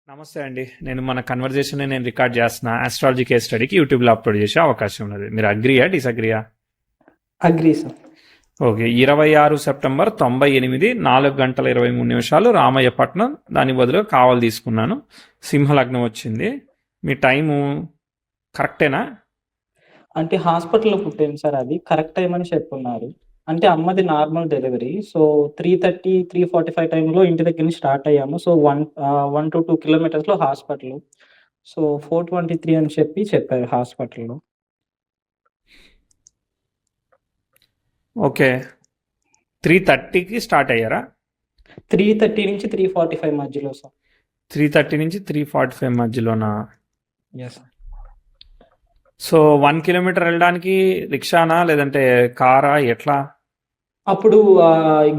నమస్తే అండి. మన కన్వర్జేషన్ నేను రికార్డ్ చేస్తున్న ఆస్ట్రాలజీ కేస్ స్టడీకి యూట్యూబ్లో అప్లోడ్ చేసే అవకాశం ఉన్నది. మీరు అగ్రియా డిసగ్రియా? Agree sir. ఓకే. 26 సెప్టెంబర్ 98 4 గంటల 23 నిమిషాలు రామయ్యపట్నం. దాని బదులు కావాలి తీసుకున్నాను. సింహలగ్నం వచ్చింది. మీ టైము కరెక్టేనా? అంటే హాస్పిటల్లో పుట్టాను సార్. అది కరెక్ట్ టైం అని చెప్పున్నారు. అంటే అమ్మది నార్మల్ డెలివరీ. సో 3:30, 3:45 టైంలో ఇంటి దగ్గర నుంచి స్టార్ట్ అయ్యాము. సో 1 to 2 కిలోమీటర్స్‌లో హాస్పిటల్. సో 4:23 అని చెప్పారు హాస్పిటల్‌లో. ఓకే. 3:30కి స్టార్ట్ అయ్యారా? 3:30 నుంచి 3:45 మధ్యలో సార్. 3:30 నుంచి 3:45 మధ్యలోనా? యెస్. సో 1 కిలోమీటర్ వెళ్ళడానికి రిక్షానా లేదంటే కారా ఎట్లా? అప్పుడు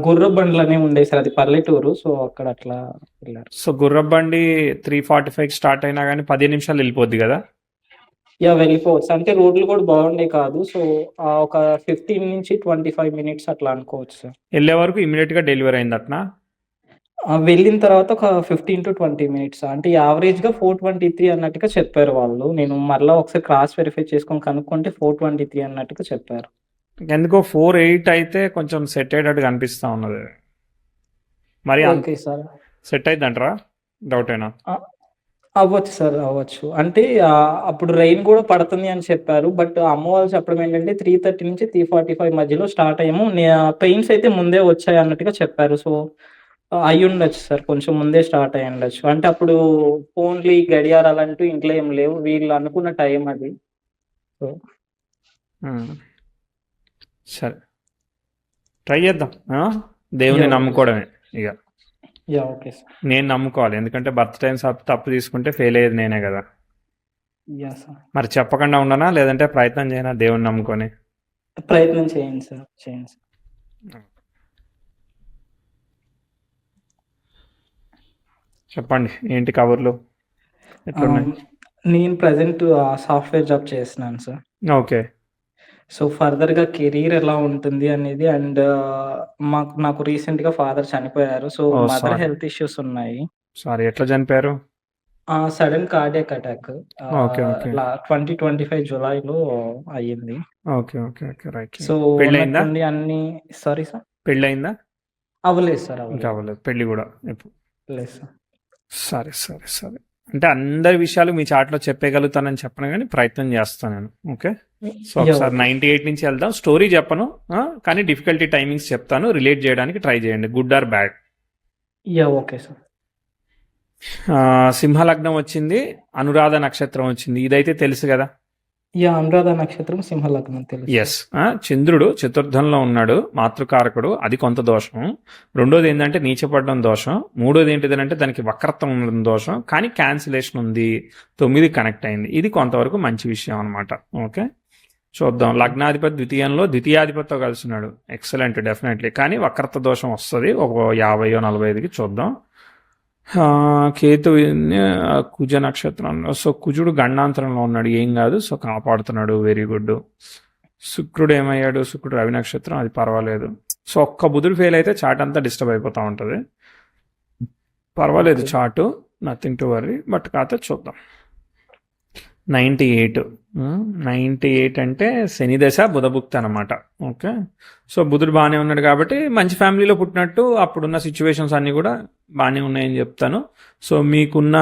గుర్ర బండ్లనేవి ఉండేవి సార్. అది పల్లెటూరు. సో అక్కడ అట్లా వెళ్ళారు. సో గుర్రబండి 3:45కి స్టార్ట్ అయినా కానీ 10 నిమిషాలు వెళ్ళిపోద్ది కదా? వెళ్ళిపోవచ్చు. అంటే రోడ్లు కూడా బాగుండేవి కాదు. సో ఒక 15-25 మినిట్స్ అట్లా అనుకోవచ్చు సార్. వెళ్ళే వరకు ఇమీడియట్గా డెలివరీ అయింది అట్నా? వెళ్ళిన తర్వాత ఒక 15-20 మినిట్స్. అంటే యావరేజ్‌గా 4:23 అన్నట్టుగా చెప్పారు వాళ్ళు. నేను మరలా ఒకసారి క్రాస్ వెరిఫై చేసుకొని కనుక్కుంటే 4:23 అన్నట్టుగా చెప్పారు. ఎందుకో 4:08 అయితే కొంచెం సెట్ అయ్యేటట్టుగా అనిపిస్తా ఉన్నది. మరి ఓకే సార్. సెట్ అయిద్దంటారా? డౌటేనా? అవ్వచ్చు సార్. అవ్వచ్చు. అంటే అప్పుడు రెయిన్ కూడా పడుతుంది అని చెప్పారు. బట్ అమ్మ వాళ్ళు చెప్పడం ఏంటంటే 3:30 నుంచి 3:45 మధ్యలో స్టార్ట్ అయ్యాము. పెయిన్స్ అయితే ముందే వచ్చాయి అన్నట్టుగా చెప్పారు. సో అయ్యుండొచ్చు సార్. కొంచెం ముందే స్టార్ట్ అయ్యుండొచ్చు. అంటే అప్పుడు ఫోన్‌లు, గడియారాలంటూ ఇంట్లో ఏం లేవు. వీళ్ళు అనుకున్న టైం అది. సో ఉమ్. సరే, ట్రై చేద్దాం. దేవుని యాహ్! నమ్ముకోవడమే ఇక. Okay sir. నేను నమ్ముకోవాలి, ఎందుకంటే బర్త్ టైం తప్పు తీసుకుంటే ఫెయిల్ అయ్యేది నేనే కదా. సార్. మరి చెప్పకుండా ఉండనా లేదంటే ప్రయత్నం చేయనా దేవుని నమ్ముకొని? ప్రయత్నం చేయండి సార్. చేయండి సార్. చెప్పండి, ఏంటి కవర్లు ఎట్లున్నాయి? నేను ప్రెజెంట్ సాఫ్ట్‌వేర్ జాబ్ చేస్తున్నాను సార్. ఓకే. సో ఫర్దర్‌గా కెరీర్ ఎలా ఉంటుంది అనేది అండ్ నాకు రీసెంట్‌గా ఫాదర్ చనిపోయారు. సో ఓ మదర్ సారీ. హెల్త్ ఇష్యూస్ ఉన్నాయి. సారీ, ఎట్లా చనిపోయారు? Sudden cardiac attack okay okay 2025 జులైలో అయ్యింది. Okay okay okay right. So పెళ్ళయిందా? ఉన్నట్టుండి అన్నీ సారీ సార్. పెళ్ళయిందా? అవ్వలేదు సార్. ఇంకా అవ్వలేదు. అవ్వలేదు, పెళ్ళి కూడా ఎప్పుడు? లేదు సార్. సరే సరే సరే. అంటే అందరి విషయాలు మీ చాట్లో చెప్పగలుగుతానని చెప్పను, కానీ ప్రయత్నం చేస్తాను నేను. ఓకే. సో ఒకసారి 98 నుంచి వెళ్దాం. స్టోరీ చెప్పను, కానీ డిఫికల్టీ టైమింగ్స్ చెప్తాను. రిలేట్ చేయడానికి ట్రై చేయండి, good or bad. Okay sir. సింహలగ్నం వచ్చింది, అనురాధ నక్షత్రం వచ్చింది. ఇదైతే తెలుసు కదా? అనురాధ నక్షత్రం సింహలగ్నం తెలుసు. ఎస్. చంద్రుడు చతుర్థంలో ఉన్నాడు, మాతృకారకుడు. అది కొంత దోషం. రెండోది ఏంటంటే నీచపడడం దోషం. మూడోది ఏంటిదంటే దానికి వక్రత్వం ఉండడం దోషం. కానీ క్యాన్సిలేషన్ ఉంది, 9 కనెక్ట్ అయింది. ఇది కొంతవరకు మంచి విషయం అనమాట. ఓకే, చూద్దాం. లగ్నాధిపతి ద్వితీయాధిపతితో కలిసి ఉన్నాడు, ఎక్సలెంట్ డెఫినెట్లీ. కానీ వక్రత దోషం వస్తుంది ఒక 50-45కి. చూద్దాం. కేతు కుజ నక్షత్రంలో. సో కుజుడు గండాంతరంలో ఉన్నాడు, ఏం కాదు. సో కాపాడుతున్నాడు, వెరీ గుడ్. శుక్రుడు ఏమయ్యాడు? శుక్రుడు రవి నక్షత్రం, అది పర్వాలేదు. సో ఒక్క బుధుడు ఫెయిల్ అయితే చాట్ అంతా డిస్టర్బ్ అయిపోతూ ఉంటుంది. పర్వాలేదు, చాటు నథింగ్ టు వర్రీ. బట్ కాకపోతే చూద్దాం. 98 అంటే శని దశ బుధభుక్తి అనమాట. ఓకే. సో బుధుడు బాగానే ఉన్నాడు కాబట్టి మంచి ఫ్యామిలీలో పుట్టినట్టు అప్పుడున్న సిచ్యువేషన్స్ అన్నీ కూడా బాగానే ఉన్నాయని చెప్తాను. సో మీకున్న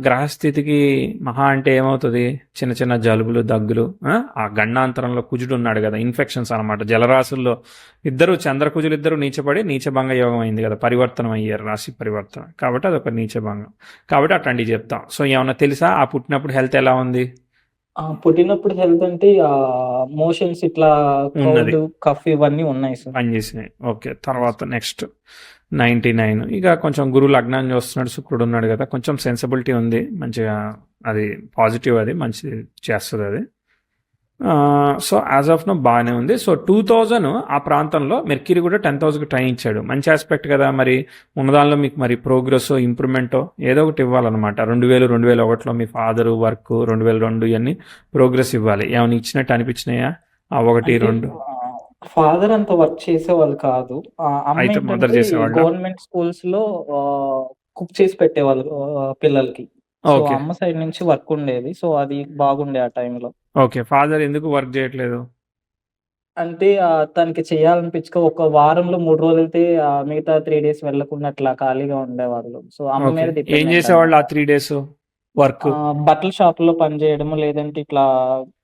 గ్రహస్థితికి మహా అంటే ఏమవుతుంది? చిన్న చిన్న జలుబులు, దగ్గులు. ఆ గండాంతరంలో కుజుడు ఉన్నాడు కదా, ఇన్ఫెక్షన్స్ అనమాట. జలరాశుల్లో చంద్రకుజులు ఇద్దరు నీచపడి నీచభంగ యోగం అయింది కదా, పరివర్తనం అయ్యారు, రాశి పరివర్తన. కాబట్టి అదొక నీచభంగం. కాబట్టి అట్లాంటివి చెప్తాం. సో ఏమన్నా తెలుసా ఆ పుట్టినప్పుడు హెల్త్ ఎలా ఉంది? పుట్టినప్పుడు హెల్త్ అంటే మోషన్స్ ఇట్లా ఉన్నది, కోల్డ్, కఫ్ ఇవన్నీ ఉన్నాయి సార్. పనిచేసినాయి. ఓకే. తర్వాత నెక్స్ట్ 99. ఇక కొంచెం గురువు లగ్నాన్ని చూస్తున్నాడు, శుక్రుడు ఉన్నాడు కదా, కొంచెం సెన్సిబిలిటీ ఉంది మంచిగా. అది పాజిటివ్, అది మంచి చేస్తుంది అది. సో యాజ్ ఆఫ్ నో బాగానే ఉంది. సో 2000 ఆ ప్రాంతంలో మెర్క్యూరీ కూడా 10,000కి ట్రైన్ ఇచ్చాడు, మంచి ఆస్పెక్ట్ కదా. మరి ఉన్నదానిలో మీకు మరి ప్రోగ్రెస్, ఇంప్రూవ్మెంటో ఏదో ఒకటి ఇవ్వాలన్నమాట. 2000, 2001లో మీ ఫాదరు వర్క్, 2002 ఇవన్నీ ప్రోగ్రెస్ ఇవ్వాలి. ఏమైనా ఇచ్చినట్టు అనిపించినాయా? 1, 2 ఫాదర్ అంత వర్క్ చేసేవాళ్ళు కాదు. అమ్మ అయితే మదర్ ఏంటంటే చేసేవాళ్ళ? గవర్నమెంట్ స్కూల్స్ లో కుక్ చేసి పెట్టేవాళ్ళు పిల్లలకి. So, okay. అమ్మ సైడ్ నుంచి వర్క్ ఉండేది. సో, అది బాగుండే ఆ టైంలో. ఓకే. ఫాదర్ ఎందుకు వర్క్ జేయట్లేదు? అంటే తనకి చేయాలనిపించక ఒక వారంలో 3 రోజులైతే మిగతా 3 డేస్ వెళ్ళకుండా అట్లా ఖాళీగా ఉండేవాళ్ళు. సో, అమ్మ ఓకే. మీద ఏం డిపెండెంట్ జేసేవాళ్ళు అనమాట. ఆ 3 డేస్ వర్క్? బట్టల షాప్‌లో పని చేయడము, లేదంటే ఇట్లా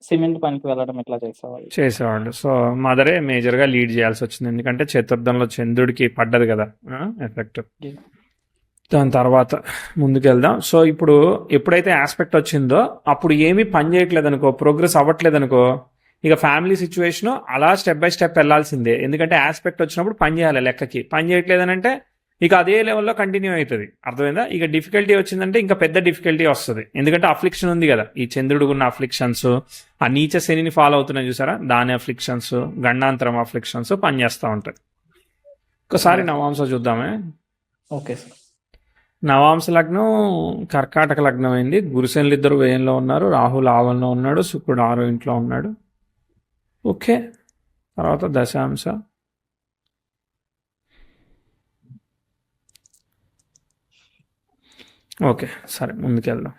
సిమెంట్ పనికి వెళ్ళడం ఇట్లా చేసేవాళ్ళు. చేసేవాళ్ళు. సో, మదరే మేజర్‌గా లీడ్ జేయాల్సొచ్చింది. ఎందుకంటే చతుర్థంలో చంద్రుడికి పడ్డది గదా! ఎఫెక్ట్. యాహ్! దాని తర్వాత ముందుకెళ్దాం. సో, ఇప్పుడు ఎప్పుడైతే యాస్పెక్ట్ వచ్చిందో అప్పుడు ఏమీ పని చేయట్లేదనుకో, ప్రోగ్రెస్ అవ్వట్లేదనుకో, ఇక ఫ్యామిలీ సిచ్యువేషను అలా స్టెప్ బై స్టెప్ వెళ్ళాల్సిందే. ఎందుకంటే యాస్పెక్ట్ వచ్చినప్పుడు పని చేయాలి లెక్కకి. పని చేయట్లేదనంటే ఇక అదే లెవెల్‌లో కంటిన్యూ అయితది. అర్థమైందా? ఇక డిఫికల్టీ వచ్చిందంటే ఇంకా పెద్ద డిఫికల్టీ వస్తది. ఎందుకంటే అఫ్లిక్షన్ ఉంది గదా! ఈ చంద్రుడికున్న అఫ్లిక్షన్స్, ఆ నీచ శనిని ఫాలో అవుతున్నాయి చూసారా? దాని అఫ్లిక్షన్స్, గండాంతరం అఫ్లిక్షన్స్ పనిచేస్తా ఉంటాయి. ఒకసారి యాహ్! నవాంశ చూద్దామే. Okay sir. నవాంశ లగ్నం కర్కాటక లగ్నం అయింది. గురుశనులు ఇద్దరు వ్యయంలో ఉన్నారు. రాహు లాభంలో ఉన్నాడు. శుక్రుడు 6వ ఇంట్లో ఉన్నాడు. ఓకే. తర్వాత దశాంశ. ఓకే. సరే ముందుకెళ్దాం.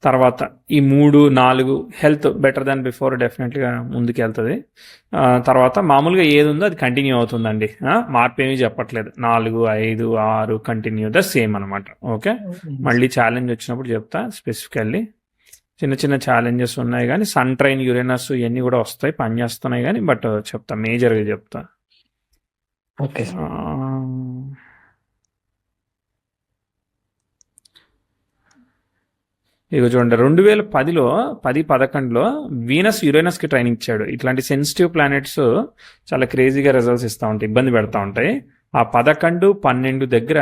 తర్వాత ఈ 3, 4 హెల్త్ బెటర్ దాన్ బిఫోర్ డెఫినెట్‌గా ముందుకెళ్తది. తర్వాత మామూలుగా ఏది ఉందో అది కంటిన్యూ అవుతుందండి. మార్పేమీ చెప్పట్లేదు. 4, 5, 6 కంటిన్యూ ద సేమ్ అనమాట. ఓకే. మళ్ళీ ఛాలెంజ్ వచ్చినప్పుడు చెప్తా స్పెసిఫికల్లీ. చిన్న చిన్న ఛాలెంజెస్ ఉన్నాయి కానీ సన్ ట్రైన్ యురేనస్ ఇవన్నీ కూడా వస్తాయి, పనిచేస్తున్నాయి కానీ బట్ చెప్తా మేజర్గా చెప్తా. Okay sir. ఇక చూడండి 2010లో 10-11లో వీనస్ యురేనస్కి ట్రైనింగ్ ఇచ్చాడు. ఇట్లాంటి సెన్సిటివ్ ప్లానెట్స్ చాలా క్రేజీగా రిజల్ట్స్ ఇస్తూ ఉంటాయి, ఇబ్బంది పెడతా ఉంటాయి. ఆ 11, 12 దగ్గర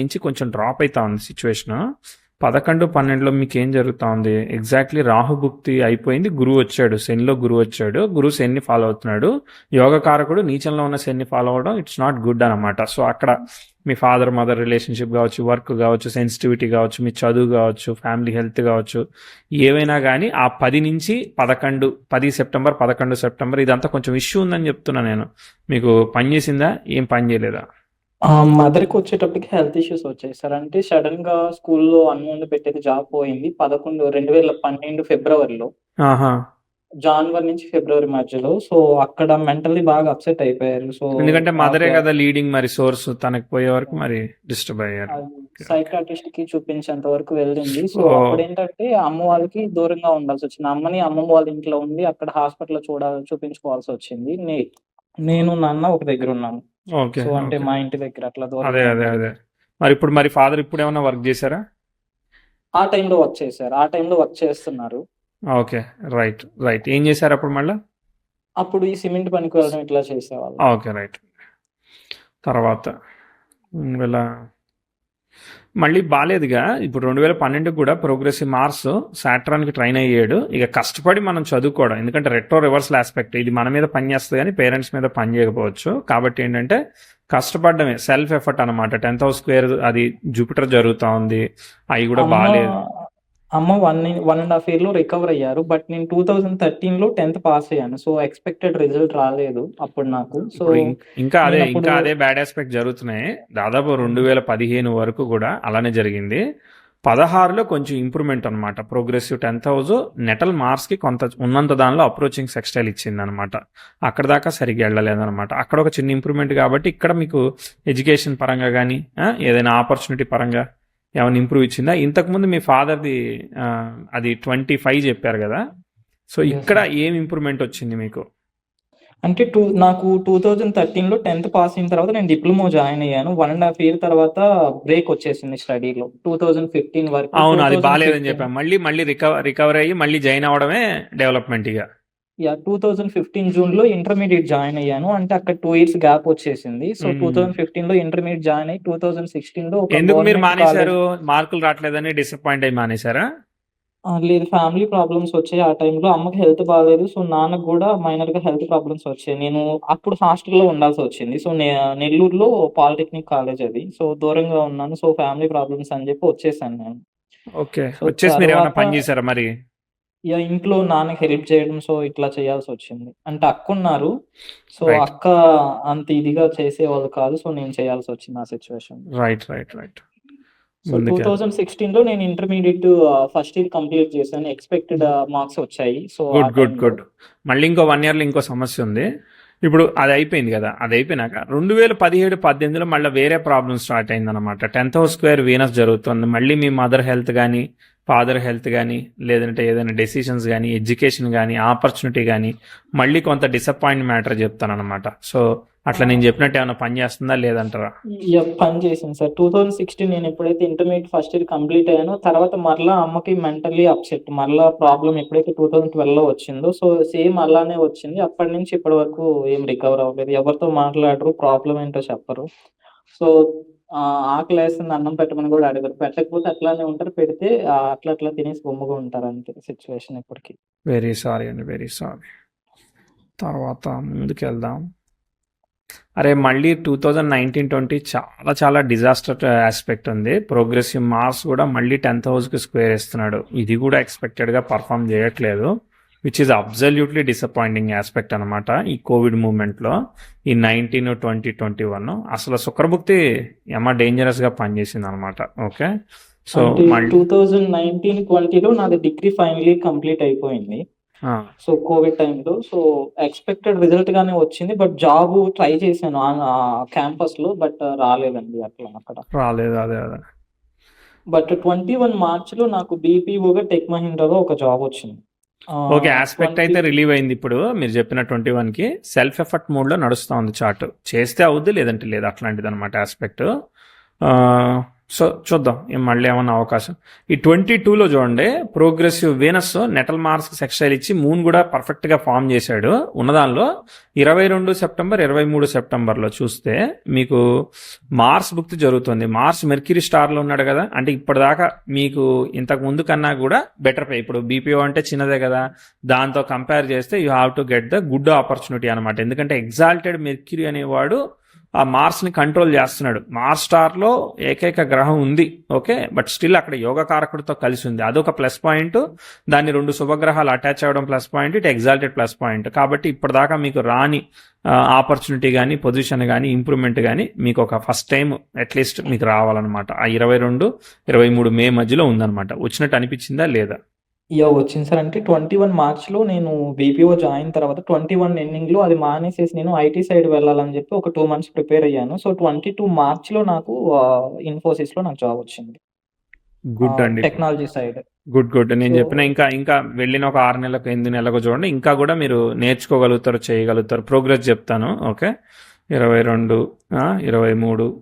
నుంచి కొంచెం డ్రాప్ అవుతా ఉంది సిచ్యువేషన్. 11, 12లో మీకు ఏం జరుగుతూ ఉంది? ఎగ్జాక్ట్లీ రాహుభుక్తి అయిపోయింది, గురువు వచ్చాడు, శనిలో గురువు వచ్చాడు, గురువు శని ఫాలో అవుతున్నాడు. యోగకారకుడు నీచంలో ఉన్న శని ఫాలో అవడం ఇట్స్ నాట్ గుడ్ అనమాట. సో అక్కడ మీ ఫాదర్ మదర్ రిలేషన్షిప్ కావచ్చు, వర్క్ కావచ్చు, సెన్సిటివిటీ కావచ్చు, మీ చదువు కావచ్చు, ఫ్యామిలీ హెల్త్ కావచ్చు, ఏవైనా కానీ ఆ 10 నుంచి 11, 10 సెప్టెంబర్ 11 సెప్టెంబర్ ఇదంతా కొంచెం ఇష్యూ ఉందని చెప్తున్నా నేను. మీకు పని చేసిందా? ఏం పని చేయలేదా? మదర్‌కి వచ్చేటప్పటికి హెల్త్ ఇష్యూస్ వచ్చాయి సార్. అంటే సడెన్‌గా స్కూల్‌లో అన్నుండి పెట్టేది జాబ్ పోయింది. 2012 ఫిబ్రవరిలో. ఆహా. జనవరి నుంచి ఫిబ్రవరి మధ్యలో. సో, అక్కడ మెంటల్లీ బాగా అప్‌సెట్ అయిపోయారు. సో, ఎందుకంటే మదరే గ్యాప్ కదా లీడింగ్, మరి సోర్స్ తనకు పోయే వరకు మరి డిస్టర్బ్ అయ్యారు. అది సైకియాట్రిస్ట్‌కి చూపించేంత వరకు వెళ్ళింది. సో, ఓ. అప్పుడేంటంటే అమ్మ వాళ్ళకి దూరంగా ఉండాల్సొచ్చింది. అమ్మని అమ్మమ్మ వాళ్ళ ఇంట్లో ఉండి అక్కడ హాస్పిటల్‌లో చూపించుకోవాల్సొచ్చింది. నేను, నాన్న ఒక దగ్గర ఉన్నాము. ఓకే. సో, అంటే ఓకే. మా ఇంటి దగ్గర అట్లా అదే దూరంగా అదే ఉండడం. అదే. మరి ఇప్పుడు మరి ఫాదర్ ఇప్పుడు ఏమైనా వర్క్ చేశారా? ఆ టైంలో వర్క్ చేశారు. ఆ టైంలో వర్క్ చేస్తున్నారు. ఓకే. Right right. ఏం చేశారు అప్పుడు మళ్ళా? అప్పుడు ఈ సిమెంట్ పనికి వెళ్ళడం ఇట్లా చేసేవాళ్ళు. ఓకే. రైట్. తర్వాత ఇలా మళ్ళీ బాలేదుగా. ఇప్పుడు 2012 కూడా ప్రోగ్రెసివ్ మార్స్ సాట్రాన్కి ట్రైన్ అయ్యాడు. ఇక కష్టపడి మనం చదువుకోవడం, ఎందుకంటే రెట్రో రివర్సల్ ఆస్పెక్ట్, ఇది మన మీద పని చేస్తుంది కానీ పేరెంట్స్ మీద పని చేయకపోవచ్చు. కాబట్టి ఏంటంటే కష్టపడడమే, సెల్ఫ్ ఎఫర్ట్ అనమాట. 10th హౌస్ స్క్వేర్ అది జూపిటర్ జరుగుతూ ఉంది, అవి కూడా బాలేదు. అమ్మ 1.5 ఇయర్‌లో రికవర్ అయ్యారు. బట్ నేను 2013లో 10th పాస్ అయ్యాను. సో, ఎక్స్‌పెక్టెడ్ రిజల్ట్ రాలేదు అప్పుడు నాకు. సో, ఇప్పుడు ఇంకా నేనప్పుడు అదే బ్యాడ్ ఆస్పెక్ట్ జరుగుతున్నాయి. దాదాపు 2015 వరకు కూడా అలానే జరిగింది. 16లో కొంచెం ఇంప్రూవ్మెంట్ అనమాట. ప్రోగ్రెసివ్ 10th హౌస్ నెటల్ మార్స్కి కొంత ఉన్నంత దానిలో అప్రోచింగ్ సెక్స్టైల్ ఇచ్చింది అనమాట. అక్కడ దాకా సరిగ్గా వెళ్ళలేదన్నమాట. అక్కడ ఒక చిన్న ఇంప్రూవ్మెంట్ కాబట్టి ఇక్కడ మీకు ఎడ్యుకేషన్ పరంగా కానీ ఏదైనా ఆపర్చునిటీ పరంగా ఏమైనా ఇంప్రూవ్ ఇచ్చిందా? ఇంతకుముందు మీ ఫాదర్ది అది 25 చెప్పారు కదా. సో ఇక్కడ ఏం ఇంప్రూవ్మెంట్ వచ్చింది మీకు? అంటే నాకు 2013లో 10th పాస్ అయిన తర్వాత నేను డిప్లొమా జాయిన్ అయ్యాను. 1.5 ఇయర్ తర్వాత బ్రేక్ వచ్చేసింది స్టడీలో. 2015 వరకు. అవును, అది బాలేదని 2015 చెప్పాం. మళ్ళీ రికవర్ అయ్యి మళ్ళీ జాయిన్ అవడమే డెవలప్మెంట్ ఇక. 2015 జూన్‌లో ఇంటర్మీడియేట్ జాయిన్ అయ్యాను. అంటే అక్కడ 2 ఇయర్స్ గ్యాప్ వచ్చేసింది. సో, 2015లో ఇంటర్మీడియేట్ జాయిన్ అయ్యి 2016లో ఒక ఎందుకు మీరు గవర్నమెంట్ మానేశారు? కాలేజ్. మార్కులు రావట్లేదని డిసప్పాయింట్ అయ్యి మానేశారా? లేదు, ఫ్యామిలీ ప్రాబ్లమ్స్ వచ్చాయి ఆ టైంలో. అమ్మకి హెల్త్ బాలేదు. సో, నాన్నకి గూడా మైనర్‌గా హెల్త్ ప్రాబ్లమ్స్ వచ్చాయి. నేను అప్పుడు హాస్టల్‌లో ఉండాల్సొచ్చింది. సో, నెల్లూరులో పాలిటెక్నిక్ కాలేజ్ అది. సో, దూరంగా ఉన్నాను. సో, ఫ్యామిలీ ప్రాబ్లమ్స్ అని చెప్పి వచ్చేసాను నేను. ఓకే. సో, వచ్చేసి మీరు ఏమైనా తర్వాత పని చేశారా మరి? ఇంట్లో నాన్నకి హెల్ప్ చేయడం. సో, ఇట్లా చేయాల్సొచ్చింది. అంటే అక్కున్నారు. సో, రైట్ అక్క అంత ఇదిగా చేసేవాళ్ళు కాదు. సో, నేను చేయాల్సొచ్చింది ఆ situation. Right right right. So ముందుకెళ్ 2016లో నేను ఇంటర్మీడియేట్ ఫస్ట్ ఇయర్ కంప్లీట్ చేశాను. ఎక్స్‌పెక్టెడ్ మార్క్స్ వచ్చాయి. సో ఆ గుడ్ గుడ్ టైంలో గుడ్. మళ్ళీ ఇంకో 1 ఇయర్‌లో ఇంకో సమస్య ఉంది. ఇప్పుడు అది అయిపోయింది కదా! అది అయిపోయినాక 2017, 18లో మళ్ళీ వేరే ప్రాబ్లమ్ స్టార్ట్ అయిందనమాట. 10th హౌస్ స్క్వేర్ వీనస్ జరుగుతుంది. మళ్ళీ మీ మదర్ హెల్త్ కానీ, ఫాదర్ హెల్త్ కానీ, లేదంటే ఏదైనా డెసిషన్స్ కానీ, ఎడ్యుకేషన్ కానీ, ఆపర్చునిటీ కానీ, మళ్ళీ కొంత డిసప్పాయింట్ మ్యాటర్ చెప్తానన్నమాట. సో అట్లా నేను చెప్పినట్టు ఏమైనా పని చేస్తుందా లేదంటారా? పని చేసింది సార్. 2016 నేను ఎప్పుడైతే ఇంటర్మీడియేట్ ఫస్ట్ ఇయర్ కంప్లీట్ అయ్యానో, తర్వాత మరలా అమ్మకి మెంటల్లీ అప్సెట్. మరలా ప్రాబ్లమ్ ఎప్పుడైతే 2012లో వచ్చిందో, సో సేమ్ అలానే వచ్చింది. అప్పటి నుంచి ఇప్పటి వరకు ఏం రికవర్ అవ్వలేదు. ఎవరితో మాట్లాడరు, ప్రాబ్లమ్ ఏంటో చెప్పరు. సో ఆకలేస్తుంది అన్నం పెట్టమని కూడా అడగరు. పెట్టకపోతే అట్లానే ఉంటారు. పెడితే అట్లా అట్లా తినేసి గమ్ముగా ఉంటారు. అంతే సిచ్యువేషన్ ఇప్పటికి. వెరీ సారీ అండి, వెరీ సారీ. తర్వాత ముందుకెళ్దాం. అరే మళ్ళీ 2019-20 చాలా చాలా డిజాస్టర్ ఆస్పెక్ట్ ఉంది. ప్రోగ్రెసివ్ మార్స్ కూడా మళ్ళీ 10th హౌస్కి స్క్వేర్ ఇస్తున్నాడు. ఇది కూడా ఎక్స్పెక్టెడ్గా పర్ఫామ్ చేయట్లేదు, which is absolutely disappointing aspect అనమాట. ఈ కోవిడ్ మూమెంట్లో ఈ 19, 20, 21 అసలు శుక్రభుక్తి ఏమో డేంజరస్గా పనిచేసింది అనమాట. ఓకే, సో అంటే మళ్ళీ 2019, 20లో నాది డిగ్రీ ఫైనల్ ఇయర్ కంప్లీట్ అయిపోయింది. సో కోవిడ్ టైంలో. సో ఎక్స్పెక్టెడ్ రిజల్ట్ గానే వచ్చింది. బట్ జాబ్ ట్రై చేశాను క్యాంపస్ లో, బట్ రాలేదండి అట్లా అక్కడ. రాలేదు. అదే అదే బట్ 21 మార్చ్లో నాకు బీపీఓగా టెక్ మహీంద్రాలో ఒక జాబ్ వచ్చింది. ఓకే, ఆస్పెక్ట్ అయితే రిలీవ్ అయింది. ఇప్పుడు మీరు చెప్పిన 21కి సెల్ఫ్ ఎఫర్ట్ మోడ్లో నడుస్తూ ఉంది చార్ట్. చేస్తే అవుద్ది, లేదంటే లేదు, అట్లాంటిది అనమాట ఆస్పెక్ట్. సో చూద్దాం మళ్ళీ ఏమన్నా అవకాశం. ఈ 22లో చూడండి, progressive Venus natal Mars sextile ఇచ్చి మూన్ కూడా పర్ఫెక్ట్గా ఫామ్ చేశాడు. ఉన్నదానిలో 22 సెప్టెంబర్ 23 సెప్టెంబర్లో చూస్తే మీకు మార్స్ భుక్తి జరుగుతుంది. మార్స్ మెర్క్యూరీ స్టార్లో ఉన్నాడు కదా, అంటే ఇప్పటిదాకా మీకు ఇంతకు ముందు కన్నా కూడా బెటర్ పే. ఇప్పుడు బీపీఓ అంటే చిన్నదే కదా, దాంతో కంపేర్ చేస్తే you have to get the good opportunity అనమాట. ఎందుకంటే ఎగ్జాల్టెడ్ మెర్క్యూరీ అనేవాడు ఆ మార్స్ని కంట్రోల్ చేస్తున్నాడు. మార్స్ స్టార్లో ఏకైక గ్రహం ఉంది, ఓకే, బట్ స్టిల్ అక్కడ యోగకారకుడితో కలిసి ఉంది. అదొక ప్లస్ పాయింట్. దాన్ని 2 శుభగ్రహాలు అటాచ్ అవ్వడం ప్లస్ పాయింట్, ఇటు ఎగ్జాల్టెడ్ ప్లస్ పాయింట్. కాబట్టి ఇప్పటిదాకా మీకు రాని ఆపర్చునిటీ కానీ, పొజిషన్ కానీ, ఇంప్రూవ్మెంట్ కానీ మీకు ఒక ఫస్ట్ టైం అట్లీస్ట్ మీకు రావాలన్నమాట. ఆ 22, 23 మే మధ్యలో ఉందన్నమాట. వచ్చినట్టు అనిపించిందా లేదా? వచ్చింది సార్. అంటే 21 మార్చ్లో నేను బీపీఓ జాయిన్ తర్వాత 21 ఎండింగ్లో అది మానేసేసి నేను ఐటీ సైడ్ వెళ్ళాలని చెప్పి ఒక 2 మంత్స్ ప్రిపేర్ అయ్యాను. సో 22 మార్చ్లో నాకు ఇన్ఫోసిస్లో నాకు జాబ్ వచ్చింది, గుడ్ అండి, టెక్నాలజీ సైడ్. Good good. నేను సో చెప్పిన ఇంకా వెళ్ళిన ఒక 6 నెలలకు 8 నెలలకు చూడండి, ఇంకా కూడా మీరు నేర్చుకోగలుగుతారు, చేయగలుగుతారు. ప్రోగ్రెస్ చెప్తాను. ఓకే, 22, 23,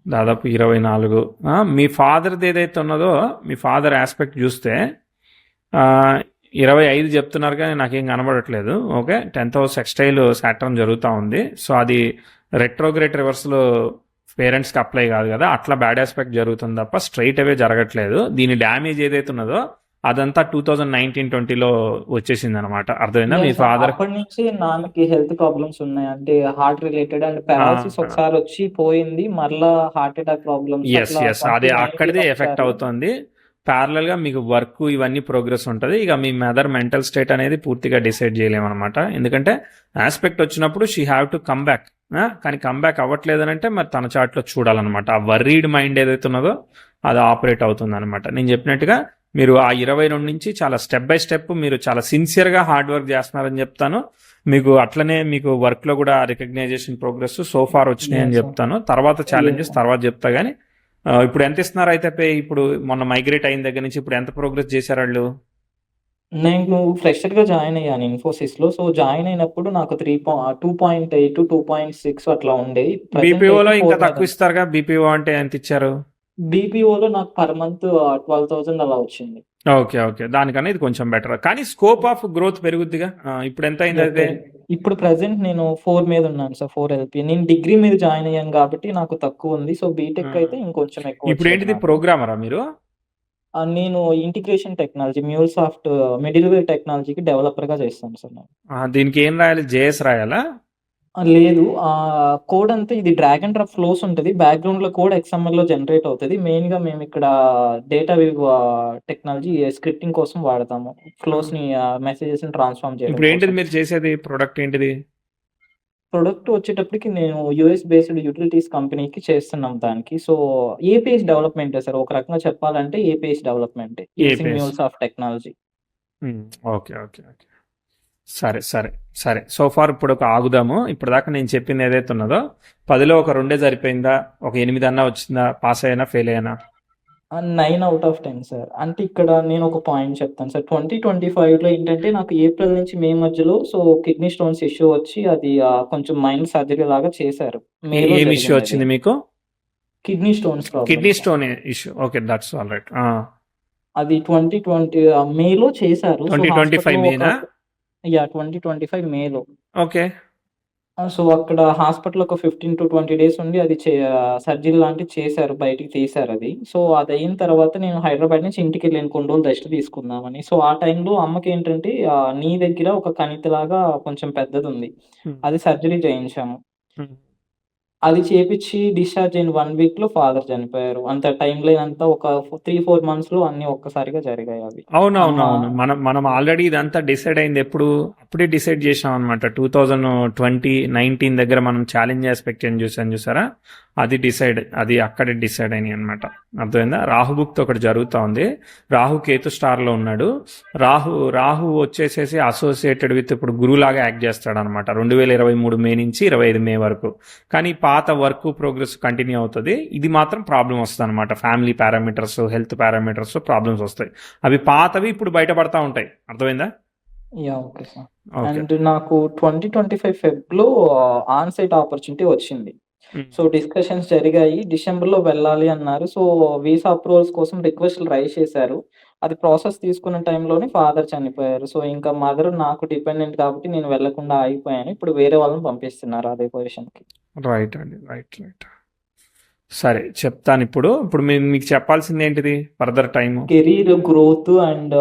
దాదాపు 24. మీ ఫాదర్ది ఏదైతే ఉన్నదో, మీ ఫాదర్ ఆస్పెక్ట్ చూస్తే 25 చెప్తున్నారు కానీ నాకేం కనబడట్లేదు. Okay, 10th house textile Saturn జరుగుతూ ఉంది. సో అది రెట్రోగ్రేట్ రివర్స్లో పేరెంట్స్కి అప్లై కాదు కదా, అట్లా బ్యాడ్ ఆస్పెక్ట్ జరుగుతుంది తప్ప స్ట్రైట్ అవే జరగట్లేదు. దీని డ్యామేజ్ ఏదైతే ఉన్నదో అదంతా 2019-20లో వచ్చేసింది అనమాట. అర్థమైందా? మీ ఫాదర్ అప్పటి నుంచి నాన్నకి హెల్త్ ప్రాబ్లమ్స్ ఉన్నాయి. అంటే హార్ట్ రిలేటెడ్ అండ్ పారాలసిస్ ఒకసారి వచ్చి పోయింది, మరలా హార్ట్ అటాక్ ప్రాబ్లమ్స్. ఎస్ అదే అక్కడిదే ఎఫెక్ట్ అవుతుంది. ప్యారలల్ గా మీకు వర్క్ ఇవన్నీ ప్రోగ్రెస్ ఉంటుంది. ఇక మీ మదర్ మెంటల్ స్టేట్ అనేది పూర్తిగా డిసైడ్ చేయలేమన్నమాట. ఎందుకంటే ఆస్పెక్ట్ వచ్చినప్పుడు she have to come back. కానీ కమ్ బ్యాక్ అవ్వట్లేదని అంటే మరి తన చాట్లో చూడాలన్నమాట. ఆ వర్రీడ్ మైండ్ ఏదైతే ఉన్నదో అది ఆపరేట్ అవుతుంది అనమాట. నేను చెప్పినట్టుగా మీరు ఆ 22 నుంచి చాలా స్టెప్ బై స్టెప్ మీరు చాలా సిన్సియర్గా హార్డ్ వర్క్ చేస్తున్నారని చెప్తాను. మీకు అట్లనే మీకు వర్క్లో కూడా రికగ్నైజేషన్ ప్రోగ్రెస్ సో ఫార్ వచ్చినాయి అని చెప్తాను. తర్వాత ఛాలెంజెస్ తర్వాత చెప్తా. కానీ ఇప్పుడు ఎంత ఇస్తున్నారు అయితే పే? ఇప్పుడు మొన్న మైగ్రేట్ అయిన దగ్గర నుంచి ఇప్పుడు ఎంత ప్రోగ్రెస్ చేశారు వాళ్ళు? నేను ఫ్రెషర్‌గా జాయిన్ అయ్యాను ఇన్ఫోసిస్‌లో. సో జాయిన్ అయినప్పుడు నాకు 2.8, 2.6 అట్లా ఉండేవి. బీపీఓలో ఇంకా తక్కువ ఇస్తారుగా. బీపీఓ అంటే ఎంత ఇచ్చారు? బీపీఓలో నాకు పర్ మంత్ 12,000 అలా వచ్చింది. ఓకే ఓకే, దానికన్నా ఇది కొంచెం బెటర్. కానీ స్కోప్ ఆఫ్ గ్రోత్ పెరుగుద్దిగా. ఇప్పుడు ఎంత అయింది అయితే? ఇప్పుడు ప్రెసెంట్ నేను 4 మీద ఉన్నాను సార్, 4 ఎల్పీ. నేను డిగ్రీ మీద జాయిన్ అయ్యాను కాబట్టి నాకు తక్కువ ఉంది. సో బీటెక్ అయితే ఇంకొంచెం ఎక్కువ. ఇప్పుడు ఏంటిది, ప్రోగ్రామరా మీరు? నేను ఇంటిగ్రేషన్ టెక్నాలజీ, మ్యూల్సాఫ్ట్ మిడిల్వేర్ టెక్నాలజీకి డెవలపర్గా చేస్తాను సార్ నేను. దీనికి ఏం రాయాలి, జేఎస్ రాయాలా? లేదు, కోడ్ అంతా ఇది డ్రాగ్ అండ్ డ్రాప్ ఫ్లోస్ ఉంటుంది. బ్యాక్గ్రౌండ్లో కోడ్ XML లో జనరేట్ అవుతుంది. మెయిన్గా మేము ఇక్కడ డేటా వేవ్ టెక్నాలజీ స్క్రిప్టింగ్ కోసం వాడతాము. ఫ్లోస్ని మెసేజెస్ని ట్రాన్స్ఫార్మ్ చేయడం. ఇప్పుడు ఏంటిది మీరు చేసేది, ప్రొడక్ట్ ఏంటిది? ప్రొడక్ట్ వచ్చేటప్పటికి నేను యూఎస్ బేస్డ్ యుటిలిటీస్ కంపెనీకి చేస్తున్నాం దానికి. సో, ఏపీఎస్ డెవలప్‌మెంటే సార్. ఒక రకంగా చెప్పాలంటే ఏపీఎస్ డెవలప్‌మెంటే. Using APIs. MuleSoft technology. Hmm. Okay. Okay. Okay. సరే. సరే. సరే. సో ఫార్ ఇప్పుడొక ఆగుదాము. ఇప్పటిదాకా నేను చెప్పింది ఏదైతే ఉన్నదో 10లో ఒక 2 సరిపోయిందా? ఒక 8 అన్నా వచ్చిందా? పాస్ అయ్యానా? ఫెయిల్ అయ్యానా? 9 ఔట్ ఆఫ్ 10 సార్. అంటే ఇక్కడ నేను ఒక పాయింట్ చెప్తాను సార్. 2025లో ఏంటంటే నాకు ఏప్రిల్ నుంచి మే మధ్యలో కిడ్నీ స్టోన్స్ ఇష్యూ వచ్చి అది కొంచెం మైనర్ సర్జరీ లాగా చేశారు. మేలో ఏం ఇష్యూ జరిగిందది. వచ్చింది మీకు? Kidney stones kidney problem sir. Stone issue. Okay. That's all right. అది 2020 మేలో చేశారు. సో, 2025 హాస్పిటల్‌లో మేనా? 2025 మేలో. ఓకే. సో, అక్కడ హాస్పిటల్‌లో ఒక 15-20 డేస్ ఉండి అది సర్జరీ లాంటిది చేశారు. బయటికి తీశారది. సో, అదయిన తర్వాత నేను హైదరాబాద్ నుంచి ఇంటికెళ్ళాను కొన్ని రోజులు రెస్ట్ తీసుకుందామని. సో, ఆ టైంలో అమ్మకేంటంటే నీ దగ్గర ఒక కణితిలాగా కొంచెం పెద్దదుంది. హ్మ్. అది సర్జరీ చేయించాము. హ్మ్. అది చేపిచ్చి డిశ్చార్జ్ అయిన 1 వీక్‌లో ఫాదర్ చనిపోయారు. అంత టైమ్ లైన్ అంతా ఒక 3-4 మంత్స్‌లో అన్నీ ఒక్కసారిగా జరిగాయవి. అమ్మ అవునవునవును. మనం ఆల్రెడీ ఇదంతా డిసైడ్ అయింది ఎప్పుడు? అప్పుడే డిసైడ్ చేసాం అనమాట. 2019 దగ్గర మనం ఛాలెంజ్ ఆస్పెక్ట్ అని చూసారా? అది అక్కడే డిసైడ్ అయినాయి అనమాట. అర్థమైందా? రాహుభుక్తి ఒకటి జరుగుతూ ఉంది. రాహు కేతు స్టార్లో ఉన్నాడు. రాహు వచ్చేసేసి అసోసియేటెడ్ విత్ ఇప్పుడు గురువులాగా యాక్ట్ చేస్తాడు అనమాట. 2023 మే నుంచి 25 మే వరకు. కానీ పాత వర్క్ ప్రోగ్రెస్ కంటిన్యూ అవుతుంది. ఇది మాత్రం ప్రాబ్లం వస్తుంది అనమాట. Family parameters, health parameters problems వస్తాయి. అవి పాతవి ఇప్పుడు బయటపడతా ఉంటాయి. అర్థమైందా? Okay sir. ఓకే. అండ్ నాకు 2025 ఫెబ్‌లో ఆన్ సైట్ ఆపర్చునిటీ వచ్చింది. సో, డిస్కషన్స్ జరిగాయి. డిసెంబర్‌లో వెళ్ళాలి అన్నారు. సో, వీసా అప్రూవల్స్ కోసం రిక్వెస్ట్‌లు రైజ్ చేశారు. అది ప్రాసెస్ తీసుకున్న టైంలోనే ఫాదర్ చనిపోయారు. సో, ఇంకా మదర్ నాకు డిపెండెంట్ కాబట్టి నేను వెళ్ళకుండా ఆగిపోయాను. ఇప్పుడు వేరే వాళ్ళని పంపిస్తున్నారు అదే పొజిషన్‌కి. రైట్ అండి. రైట్. సరే చెప్తాను ఇప్పుడు. మీకు చెప్పాల్సింది ఏంటిది? Further time. Career growth and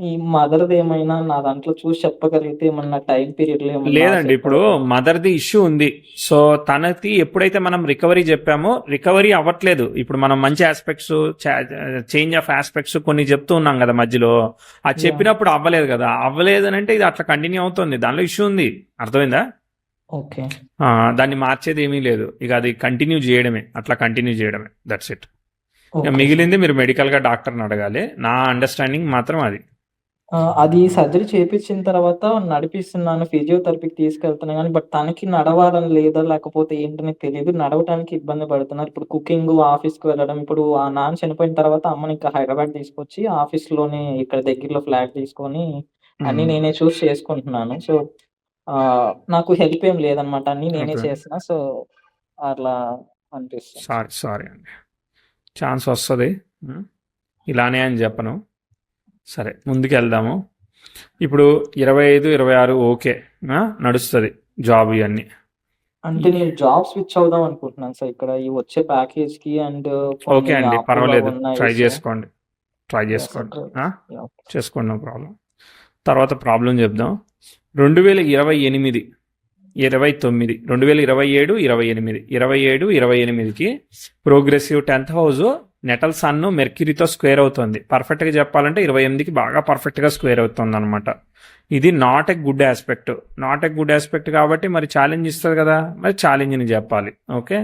ఈ మదర్‌దేమైనా నా దాంట్లో చూసి చెప్పగలిగితే ఏమన్నా టైమ్ పీరియడ్‌లో ఏమన్నా లేదండి. సెట్ ఇప్పుడు అవుతదా? మదర్‌ది ఇష్యూ ఉంది. సో తనకి ఎప్పుడైతే మనం రికవరీ చెప్పామో రికవరీ అవ్వట్లేదు. ఇప్పుడు మనం మంచి ఆస్పెక్ట్స్, చేంజ్ ఆఫ్ ఆస్పెక్ట్స్ కొన్ని చెప్తూ ఉన్నాం కదా మధ్యలో. అది యాహ్! చెప్పినప్పుడు అవ్వలేదు కదా. అవ్వలేదు అని అంటే ఇది అట్లా కంటిన్యూ అవుతుంది. దానిలో ఇష్యూ ఉంది. అర్థమైందా? ఓకే. దాన్ని మార్చేది ఏమీ లేదు. ఇక అది కంటిన్యూ చేయడమే. అట్లా కంటిన్యూ చేయడమే. That's it. ఇక ఓకే సార్. మిగిలింది మీరు మెడికల్‌గా డాక్టర్‌ని అడగాలి. నా అండర్‌స్టాండింగ్ మాత్రం అది. అది సర్జరీ చేపిచ్చిన తర్వాత నడిపిస్తున్నాను. ఫిజియోథెరపీకి తీసుకెళ్తున్నా గానీ, బట్ తనకి నడవాలని లేదా, లేకపోతే ఏంటని తెలీదు. నడవటానికి ఇబ్బంది పడుతున్నారు. ఇప్పుడు కుకింగు, ఆఫీస్‌కి వెళ్ళడం. ఇప్పుడు నాన్న చనిపోయిన తర్వాత అమ్మని ఇంకా హైదరాబాద్ తీసుకొచ్చి ఆఫీస్‌లోనే ఇక్కడ దగ్గరలో ఫ్లాట్ తీసుకొని అన్నీ హ్మ్. నేనే చూసి చేసుకుంటున్నాను. సో, నాకు హెల్ప్ ఏం లేదనమాట. అన్నీ నేనే ఓకే. చేస్తున్నా. సో, అట్లా అనిపిస్తుంది. సారీ అండి. ఛాన్స్ వస్తది. ఇలానే అని చెప్పను. సరే ముందుకెళ్దాము. ఇప్పుడు 25, 26 ఓకే. నడుస్తది జాబ్ ఇయన్నీ. అంటే నేను జాబ్ స్విచ్ అవుదాం అనుకుంటున్నాను సార్. ఇక్కడ ఈ వచ్చే ప్యాకేజ్‌కి అండ్ ఓకే కొన్ని అండి. అప్పులు పర్వాలేదు. అవున్నాయి. ట్రై సో, చేసుకోండి. యాహ్! సార్. యాహ్! చేసుకోండి. No problem. తర్వాత ప్రాబ్లం చెప్దాం. 2028, 29, 2027, 28, 27, progressive 10th house natal sun మెర్క్యూరీతో స్క్వేర్ అవుతుంది. పర్ఫెక్ట్గా చెప్పాలంటే 28కి బాగా పర్ఫెక్ట్గా స్క్వేర్ అవుతుంది అనమాట. ఇది నాట్ ఎ గుడ్ ఆస్పెక్ట్ కాబట్టి మరి ఛాలెంజ్ ఇస్తుంది కదా. మరి ఛాలెంజ్ని చెప్పాలి. ఓకే.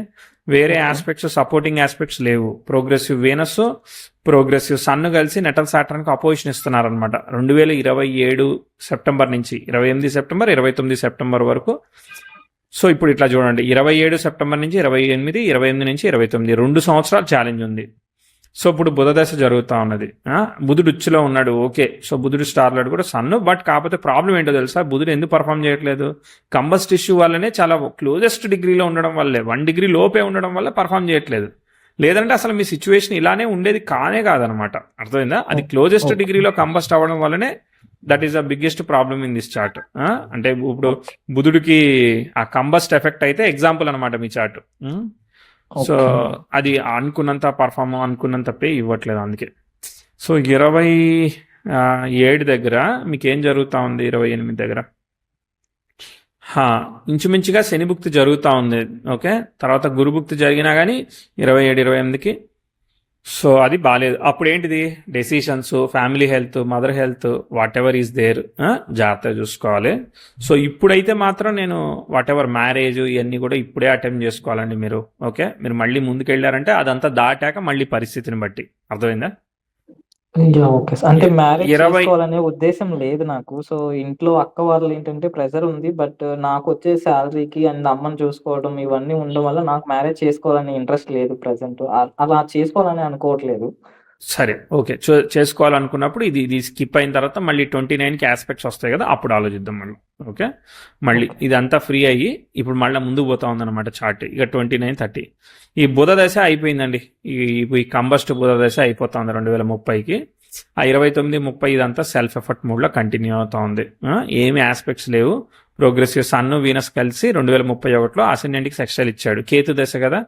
వేరే ఓకే. ఆస్పెక్ట్స్, సపోర్టింగ్ ఆస్పెక్ట్స్ లేవు. ప్రోగ్రెసివ్ వీనస్, ప్రోగ్రెసివ్ సన్ కలిసి నెటల్ సాటర్న్కి అపోజిషన్ ఇస్తున్నారనమాట. 2027 సెప్టెంబర్ నుంచి 28 సెప్టెంబర్, 29 సెప్టెంబర్ వరకు. సో ఇప్పుడు ఇట్లా చూడండి. 27 సెప్టెంబర్ నుంచి 28, 28 నుంచి 29 2 సంవత్సరాలు ఛాలెంజ్ ఉంది. సో ఇప్పుడు బుధ దశ జరుగుతూ ఉన్నది. బుధుడు ఉచ్చులో ఉన్నాడు. ఓకే. సో బుధుడు స్టార్లాడు కూడా సన్ను. బట్ కాకపోతే ప్రాబ్లం ఏంటో తెలుసా? బుధుడు ఎందుకు పర్ఫామ్ చేయట్లేదు? కంబస్ట్ ఇష్యూ వల్లనే, చాలా క్లోజెస్ట్ డిగ్రీలో ఉండడం వల్లే, 1 డిగ్రీ లోపే ఉండడం వల్ల పర్ఫామ్ చేయట్లేదు. లేదంటే అసలు మీ సిచ్యువేషన్ ఇలానే ఉండేది కాదనమాట. అర్థమైందా? అది క్లోజెస్ట్ డిగ్రీలో కంబస్ట్ అవ్వడం వల్లనే that is the biggest problem in this chart. అంటే ఇప్పుడు బుధుడికి ఆ కంబస్ట్ ఎఫెక్ట్ అయితే ఎగ్జాంపుల్ అనమాట మీ చార్ట్. సో అది అనుకున్నంత పే ఇవ్వట్లేదు అందుకే. సో 27 దగ్గర మీకు ఏం జరుగుతూ ఉంది? 28 దగ్గర ఇంచుమించుగా శని భుక్తి జరుగుతూ ఉంది. ఓకే. తర్వాత గురు భుక్తి జరిగినా కానీ 27, 28కి సో అది బాలేదు. అప్పుడేంటిది decisions, family health, mother health, whatever is there జాగ్రత్తగా చూసుకోవాలి. సో ఇప్పుడైతే మాత్రం నేను వాట్ ఎవర్ మ్యారేజ్ ఇవన్నీ కూడా ఇప్పుడే అటెంప్ట్ చేసుకోవాలండి మీరు. ఓకే, మీరు మళ్ళీ ముందుకు వెళ్ళారంటే అదంతా దాటాక మళ్ళీ పరిస్థితిని బట్టి. అర్థమైందా? Okay sir. అంటే మ్యారేజ్ 20 చేసుకోవాలనే ఉద్దేశం లేదు నాకు. సో ఇంట్లో అక్క వాళ్ళు ఏంటంటే ప్రెషర్ ఉంది. బట్ నాకొచ్చే శాలరీకి అండ్ అమ్మని చూసుకోవడం ఇవన్నీ ఉండడం వల్ల నాకు మ్యారేజ్ చేసుకోవాలనే ఇంట్రెస్ట్ లేదు ప్రెజెంట్. అలా చేసుకోవాలని అనుకోవట్లేదు. సరే, ఓకే, చేసుకోవాలనుకున్నప్పుడు ఇది ఇది స్కిప్ అయిన తర్వాత మళ్ళీ 29కి ఆస్పెక్ట్స్ వస్తాయి కదా, అప్పుడు ఆలోచిద్దాం మళ్ళీ. ఓకే, మళ్ళీ ఓకే. ఇదంతా ఫ్రీ అయ్యి ఇప్పుడు మళ్ళీ ముందుకు పోతా ఉందన్నమాట చార్ట్. ఇక 29, 30 ఈ బుధ దశ అయిపోయిందండి. ఈ కంబస్ట్ బుధ దశ అయిపోతుంది 2030కి. ఆ 29, 30 ఇదంతా సెల్ఫ్ ఎఫర్ట్ మోడ్లో కంటిన్యూ అవుతా ఉంది. ఏమి ఆస్పెక్ట్స్ లేవు. ప్రోగ్రెసివ్ సన్ వీనస్ కలిసి 2031లో అసెండెంట్కి సెక్స్టైల్ ఇచ్చాడు. కేతు దశ కదా,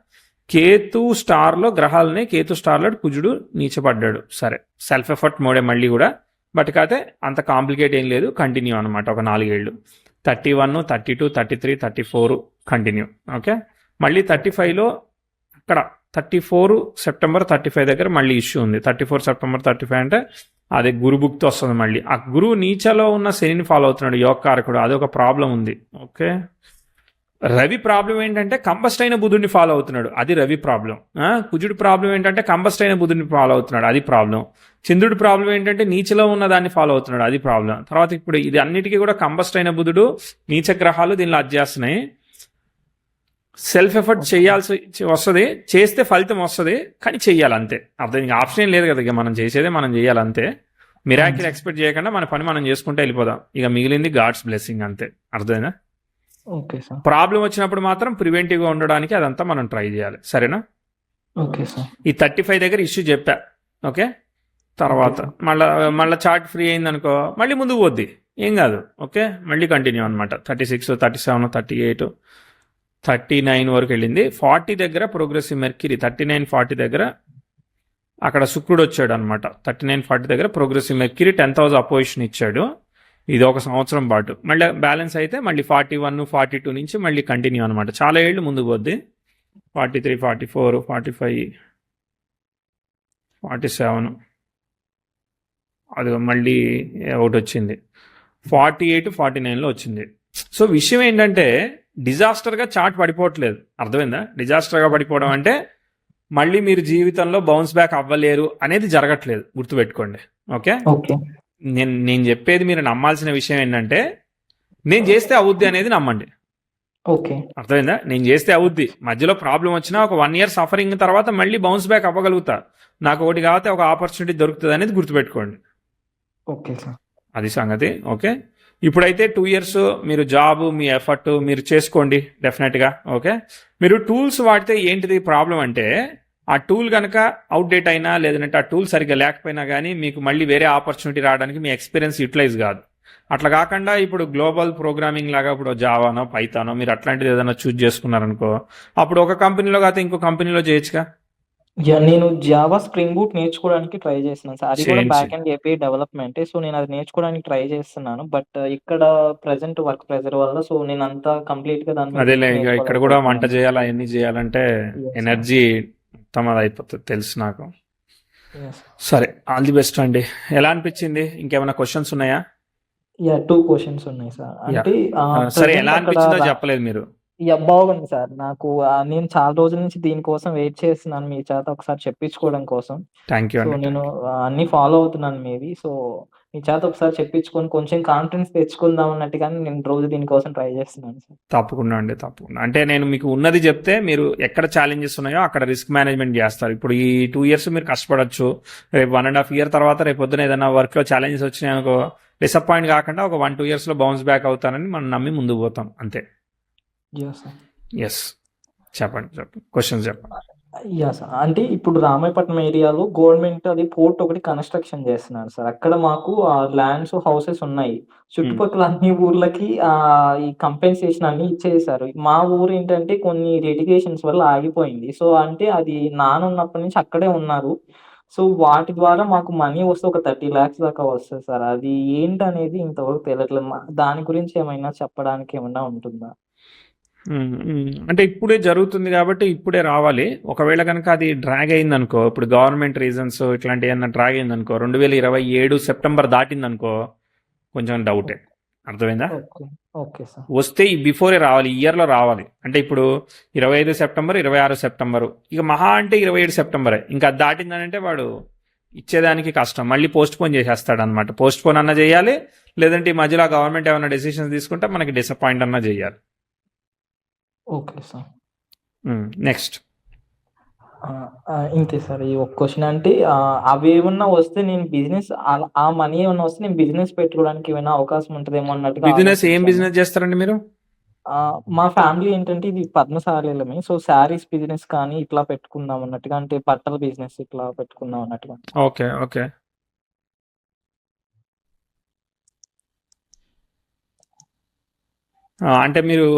కేతు స్టార్లో గ్రహాలని, కేతు స్టార్లో కుజుడు నీచపడ్డాడు. సరే, సెల్ఫ్ ఎఫర్ట్ మోడే మళ్ళీ కూడా. బట్ కాకపోతే అంత కాంప్లికేట్ ఏం లేదు, కంటిన్యూ అనమాట. ఒక 4 ఏళ్ళు 31, 32, 33, 34 కంటిన్యూ. ఓకే, మళ్ళీ 35లో అక్కడ 34 సెప్టెంబర్ 35 దగ్గర మళ్ళీ ఇష్యూ ఉంది. 34 సెప్టెంబర్ 35 అంటే అదే గురు భుక్తి వస్తుంది మళ్ళీ. ఆ గురువు నీచలో ఉన్న శనిని ఫాలో అవుతున్నాడు, యోగకారకుడు. అదొక ప్రాబ్లం ఉంది. ఓకే, రవి ప్రాబ్లం ఏంటంటే కంబస్ట్ అయిన బుధుడిని ఫాలో అవుతున్నాడు, అది రవి ప్రాబ్లం. కుజుడు ప్రాబ్లం ఏంటంటే కంబస్ట్ అయిన బుధుడిని ఫాలో అవుతున్నాడు, అది ప్రాబ్లం. చంద్రుడి ప్రాబ్లం ఏంటంటే నీచలో ఉన్న దాన్ని ఫాలో అవుతున్నాడు, అది ప్రాబ్లం. తర్వాత ఇప్పుడు ఇది అన్నిటికీ కూడా కంబస్ట్ అయిన బుధుడు, నీచ గ్రహాలు దీనిలో అడ్జేస్తున్నాయి. సెల్ఫ్ ఎఫర్ట్ చేయాల్సి వస్తుంది, చేస్తే ఫలితం వస్తుంది, కానీ చెయ్యాలి అంతే. అర్థం, ఇంకా ఆప్షన్ ఏం లేదు కదా. ఇక మనం చేసేదే మనం చేయాలి అంతే. మిరాకిల్ ఎక్స్పెక్ట్ చేయకుండా మన పని మనం చేసుకుంటే వెళ్ళిపోదాం. ఇక మిగిలింది గాడ్స్ బ్లెస్సింగ్ అంతే. అర్థమైందా? Okay sir. ప్రాబ్లం వచ్చినప్పుడు మాత్రం ప్రివెంటివ్గా ఉండడానికి అదంతా మనం ట్రై చేయాలి. సరేనా? Okay sir. ఈ 35 దగ్గర ఇష్యూ చెప్పా. ఓకే, తర్వాత మళ్ళీ చార్ట్ ఫ్రీ అయింది అనుకో, మళ్ళీ ముందుకు పోద్ది, ఏం కాదు. ఓకే, మళ్ళీ కంటిన్యూ అనమాట. 36, 37, 38, 39 వరకు వెళ్ళింది. 40 దగ్గర ప్రోగ్రెసివ్ మెర్క్యూరీ, 39, 40 దగ్గర అక్కడ శుక్రుడు వచ్చాడు అనమాట. 39, 40 దగ్గర ప్రోగ్రెసివ్ మెర్క్యూరీ 10,000 అపోజిషన్ ఇచ్చాడు. ఇది ఒక సంవత్సరం పాటు. మళ్ళీ బ్యాలెన్స్ అయితే మళ్ళీ 41, 42 నుంచి మళ్ళీ కంటిన్యూ అనమాట. చాలా ఏళ్ళు ముందుకు పోద్ది. 43, 44, 45, 47 అది మళ్ళీ ఒకటి వచ్చింది. 48, 49లో వచ్చింది. సో విషయం ఏంటంటే డిజాస్టర్గా చార్ట్ పడిపోవట్లేదు. అర్థమైందా? డిజాస్టర్గా పడిపోవడం అంటే మళ్ళీ మీరు జీవితంలో బౌన్స్ బ్యాక్ అవ్వలేరు అనేది జరగట్లేదు, గుర్తుపెట్టుకోండి. Okay, okay. నేను చెప్పేది మీరు నమ్మాల్సిన విషయం ఏంటంటే నేను చేస్తే అవుద్ది అనేది నమ్మండి. ఓకే. అర్థమైందా? నేను చేస్తే అవుద్ది. మధ్యలో ప్రాబ్లం వచ్చినా ఒక 1 year సఫరింగ్ తర్వాత మళ్ళీ బౌన్స్ బ్యాక్ అవ్వగలుగుతా. నాకు ఒకటి కాకపోతే ఒక ఆపర్చునిటీ దొరుకుతుంది అనేది గుర్తుపెట్టుకోండి. Okay sir. అది సంగతి. ఓకే, ఇప్పుడైతే 2 years మీరు జాబ్, మీ ఎఫర్ట్ మీరు చేసుకోండి డెఫినెట్గా. ఓకే, మీరు టూల్స్ వాడితే ఏంటిది ప్రాబ్లం అంటే ఆ టూల్ కనుక అవుట్డేట్ అయినా, లేదంటే ఆ టూల్ సరిగ్గా లేకపోయినా కానీ మీకు మళ్ళీ వేరే ఆపర్చునిటీ రావడానికి మీ ఎక్స్పీరియన్స్ యూటిలైజ్ కాదు. అట్లా కాకుండా ఇప్పుడు గ్లోబల్ ప్రోగ్రామింగ్ లాగా ఇప్పుడు జావానో, పైథానో మీరు అట్లాంటిది ఏదైనా చూజ్ చేసుకున్నారనుకో, అప్పుడు ఒక కంపెనీలో కాకపోతే ఇంకో కంపెనీలో చేయొచ్చుగా. నేను జావా స్ప్రింగ్ బూట్ నేర్చుకోవడానికి ట్రై చేస్తున్నాను సార్. అది కూడా చేయండి. బ్యాక్ అండ్ ఏపీఐ డెవలప్మెంటే. సో నేను అది నేర్చుకోవడానికి ట్రై చేస్తున్నాను. బట్ ఇక్కడ ప్రెజెంట్ వర్క్ ప్రెజర్ వల్ల సో నేను అంతా కంప్లీట్గా దాని మీద అదేలే, ఇక ఇక్కడ కూడా వంట నేర్చుకోలేకపోతున్నాను. చేయాలా, ఎన్ని చేయాలంటే Yes, sir. ఎనర్జీ మొత్తం అది అయిపోతుంది, తెలుసు నాకు. Yes. సరే, ఆల్ ది బెస్ట్ అండి. ఎలా అనిపించింది? ఇంకేమైనా క్వశ్చన్స్ ఉన్నాయా? యా 2 క్వశ్చన్స్ ఉన్నాయి సార్. అంటే సరే, ప్రెజెంట్ ఎలా అక్కడ అనిపించిందో చెప్పలేదు మీరు. బాగుంది సార్. నాకు నేను చాలా రోజుల నుంచి దీనికోసం వెయిట్ చేస్తున్నాను మీ చేత ఒకసారి చెప్పించుకోవడం కోసం. థ్యాంక్ యూ సో అండి. నేను అన్నీ ఫాలో అవుతున్నాను మీవి. సో మీ చేత ఒకసారి చెప్పించుకొని కొంచెం కాన్ఫిడెన్స్ తెచ్చుకుందాం అన్నట్టుగానే నేను రోజు దీనికోసం ట్రై చేస్తున్నాను సార్. తప్పకుండా అండి, తప్పకుండా. అంటే నేను మీకు ఉన్నది చెప్తే మీరు ఎక్కడ ఛాలెంజెస్ ఉన్నాయో అక్కడ రిస్క్ మేనేజ్మెంట్ చేస్తారు. ఇప్పుడు ఈ 2 years మీరు కష్టపడచ్చు. రేపు 1.5 year తర్వాత రేపు పొద్దున ఏదైనా వర్క్లో ఛాలెంజెస్ వచ్చినాయి అనుకో, డిసప్పాయింట్ కాకుండా ఒక 1-2 yearsలో బౌన్స్ బ్యాక్ అవుతానని మనం నమ్మి ముందుకు పోతాం అంతే. Yeah sir. ఎస్, చెప్పండి. క్వశ్చన్స్ చెప్పండి. Yeah sir. అంటే ఇప్పుడు రామాయపట్నం ఏరియాలో గవర్నమెంట్ అది పోర్ట్ ఒకటి కన్స్ట్రక్షన్ చేస్తున్నారు సార్. అక్కడ మాకు ల్యాండ్స్, హౌసెస్ ఉన్నాయి. చుట్టుపక్కల అన్ని ఊర్లకి ఈ కంపెన్సేషన్ అన్ని ఇచ్చేసారు. మా ఊరు ఏంటంటే కొన్ని లిటిగేషన్స్ వల్ల ఆగిపోయింది. సో అంటే అది నాన్న ఉన్నప్పటి నుంచి అక్కడే ఉన్నారు. సో వాటి ద్వారా మాకు మనీ వస్తే ఒక 30 lakhs దాకా వస్తది సార్. అది ఏంటనేది ఇంతవరకు తెలియట్లేదు. దాని గురించి ఏమైనా చెప్పడానికి ఏమన్నా ఉంటుందా? అంటే ఇప్పుడే జరుగుతుంది కాబట్టి ఇప్పుడే రావాలి. ఒకవేళ కనుక అది డ్రాగ్ అయిందనుకో, ఇప్పుడు గవర్నమెంట్ రీజన్స్ ఇట్లాంటి ఏమన్నా డ్రాగ్ అయిందనుకో, 2027 సెప్టెంబర్ దాటిందనుకో కొంచెం డౌటే. అర్థమైందా? ఓకే. Okay sir. వస్తే ఈ బిఫోరే రావాలి, ఈ ఇయర్లో రావాలి. అంటే ఇప్పుడు 25 సెప్టెంబర్, 26 సెప్టెంబరు, ఇక మహా అంటే 27 సెప్టెంబరే. ఇంకా అది దాటిందనంటే వాడు ఇచ్చేదానికి కష్టం, మళ్ళీ పోస్ట్ పోన్ చేసేస్తాడు అనమాట. పోస్ట్ పోన్ అన్నా చేయాలి, లేదంటే ఈ మధ్యలో గవర్నమెంట్ ఏమైనా డెసిషన్స్ తీసుకుంటే మనకి డిసప్పాయింట్ అన్నా చేయాలి. Okay sir. నెక్స్ట్ ఇంతే సార్. ఈ ఒక్క క్వశ్చన్ అంటే అవి ఏమన్నా వస్తే నేను బిజినెస్ ఆ మనీ ఏమన్నా వస్తే నేను బిజినెస్ పెట్టుకోవడానికి ఏమైనా అవకాశం ఉంటుందేమో అన్నట్టుగా బిజినెస్ ఏం ఆలోచించాను. బిజినెస్ చేస్తారండి మీరు? మా ఫ్యామిలీ ఏంటంటే ఇది పద్మశాలీలమే. సో శారీస్ బిజినెస్ కానీ ఇట్లా పెట్టుకుందాం అన్నట్టుగా, అంటే బట్టల బిజినెస్ ఇట్లా పెట్టుకుందాం అన్నట్టుగా. Okay, okay. అంటే మీరు,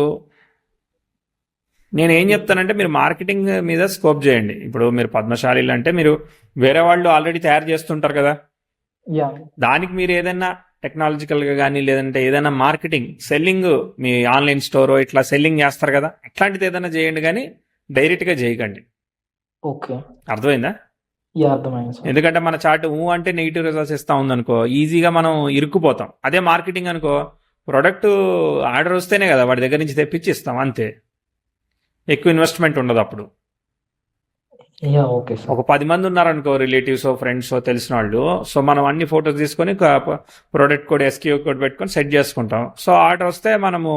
నేను ఏం చెప్తానంటే మీరు మార్కెటింగ్ మీద స్కోప్ చేయండి. ఇప్పుడు మీరు పద్మశాలీలు అంటే మీరు వేరే వాళ్ళు ఆల్రెడీ తయారు చేస్తుంటారు కదా, యా. దానికి మీరు ఏదైనా టెక్నాలజికల్గా కానీ లేదంటే ఏదైనా మార్కెటింగ్ సెల్లింగ్, మీ ఆన్లైన్ స్టోర్ ఇట్లా సెల్లింగ్ చేస్తారు కదా, అట్లాంటిది ఏదైనా చేయండి, కానీ డైరెక్ట్గా చేయకండి. ఓకే. అర్థమైందా? యా, అర్థమైంది సార్. ఎందుకంటే మన చాట్ అంటే నెగిటివ్ రిజల్ట్స్ ఇస్తా ఉందనుకో, ఈజీగా మనం ఇరుక్కుపోతాం. అదే మార్కెటింగ్ అనుకో, ప్రొడక్ట్ ఆర్డర్ వస్తేనే కదా వాడి దగ్గర నుంచి తెప్పించి ఇస్తాం, అంతే. ఎక్కువ ఇన్వెస్ట్మెంట్ ఉండదు అప్పుడు. Yeah, okay sir. ఒక 10 మంది ఉన్నారనుకో, రిలేటివ్స్ ఫ్రెండ్స్ తెలిసిన వాళ్ళు, సో మనం అన్ని ఫొటోస్ తీసుకొని ప్రోడక్ట్ కోడ్ ఎస్క్యూ కోడ్ పెట్టుకొని సెట్ చేసుకుంటాం. సో ఆర్డర్ వస్తే మనము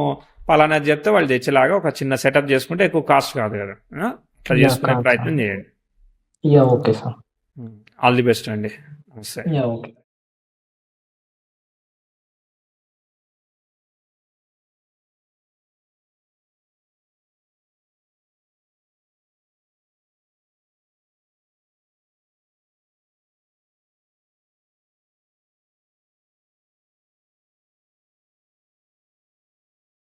పలానా చెప్తే వాళ్ళు తెచ్చేలాగా ఒక చిన్న సెటప్ చేసుకుంటే ఎక్కువ కాస్ట్ కాదు కదా. అట్లా యా, చేసుకునే కాదు ప్రయత్నం సార్. చేయండి. Yeah, okay sir. All the best అండి. నమస్తే. Yeah, okay.